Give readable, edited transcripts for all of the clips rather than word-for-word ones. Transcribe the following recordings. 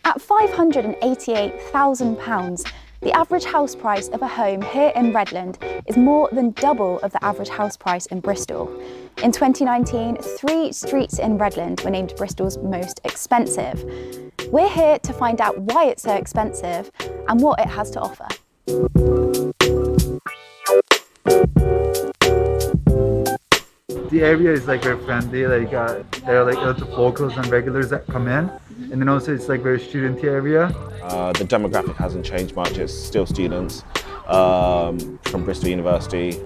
At £588,000, the average house price of a home here in Redland is more than double of the average house price in Bristol. In 2019, 3 streets in Redland were named Bristol's most expensive. We're here to find out why it's so expensive and what it has to offer. The area is like very friendly, there are like lots of locals and regulars that come in, and then also it's like very student area. The demographic hasn't changed much, it's still students from Bristol University,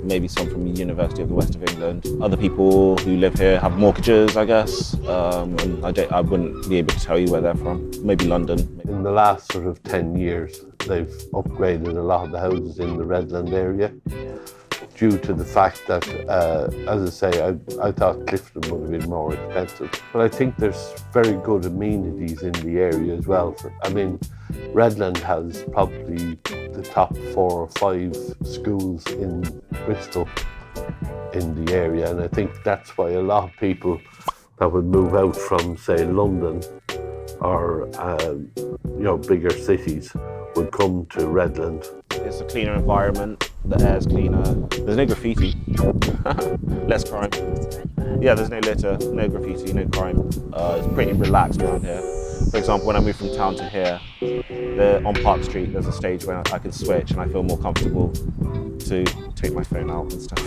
maybe some from the University of the West of England. Other people who live here have mortgages, I guess, and I wouldn't be able to tell you where they're from, maybe London. In the last sort of 10 years, they've upgraded a lot of the houses in the Redland area, due to the fact that, as I say, I thought Clifton would have been more expensive. But I think there's very good amenities in the area as well. I mean, Redland has probably the top 4 or 5 schools in Bristol in the area, and I think that's why a lot of people that would move out from, say, London or bigger cities would come to Redland. It's a cleaner environment, the air's cleaner, there's no graffiti, less crime. Yeah, there's no litter, no graffiti, no crime. It's pretty relaxed around here. For example, when I moved from town to here, on Park Street, there's a stage where I can switch and I feel more comfortable to take my phone out and stuff.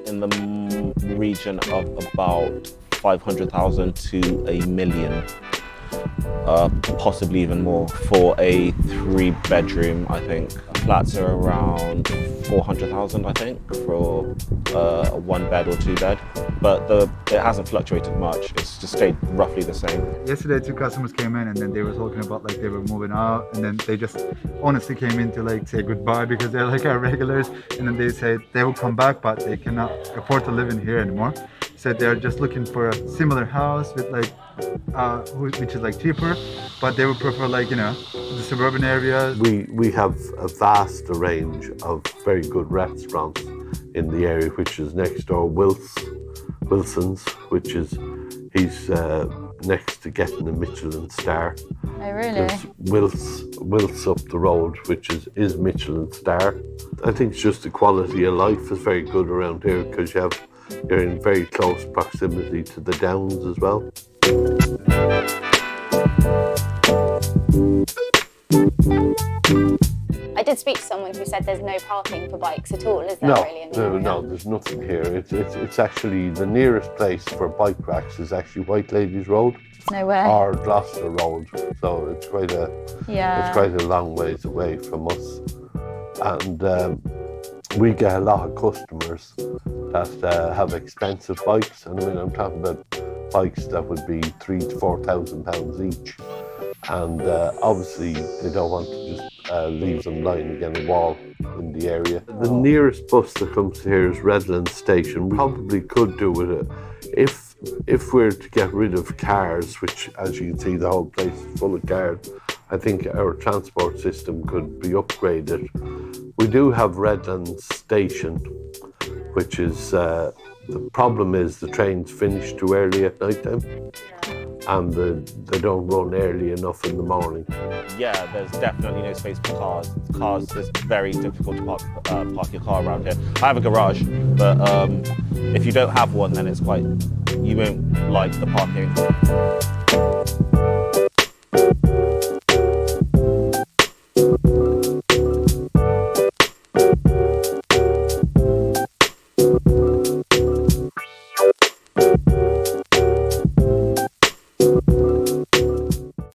In the region of about 500,000 to $1 million, possibly even more, for a 3-bedroom, I think. Flats are around 400,000, I think, for a 1-bed or 2-bed. But it hasn't fluctuated much. It's just stayed roughly the same. Yesterday, 2 customers came in and then they were talking about like they were moving out, and then they just honestly came in to like say goodbye because they're like our regulars, and then they said they will come back but they cannot afford to live in here anymore. Said they're just looking for a similar house with like which is like cheaper, but they would prefer like the suburban areas. We have a vast range of very good restaurants in the area, which is next door Wilson's, which is he's next to getting a Michelin star. Oh really? There's Wills up the road, which is Michelin star. I think it's just the quality of life is very good around here because you're in very close proximity to the Downs as well. I did speak to someone who said there's no parking for bikes at all, is there really in the area? No, there's nothing here. It's actually the nearest place for bike racks is actually White Ladies Road. No way. Or Gloucester Road. So it's quite a long ways away from us. And we get a lot of customers that have expensive bikes, and I mean I'm talking about bikes that would be £3,000 to £4,000 each, and obviously they don't want to just leave them lying against a wall in the area. The nearest bus that comes here is Redland Station. We probably could do with it if we're to get rid of cars, which as you can see the whole place is full of cars. I think our transport system could be upgraded. We do have Redland Station, which is, the problem is the trains finish too early at night time, and they don't run early enough in the morning. Yeah, there's definitely no space for cars. It's very difficult to park your car around here. I have a garage, but if you don't have one, then you won't like the parking.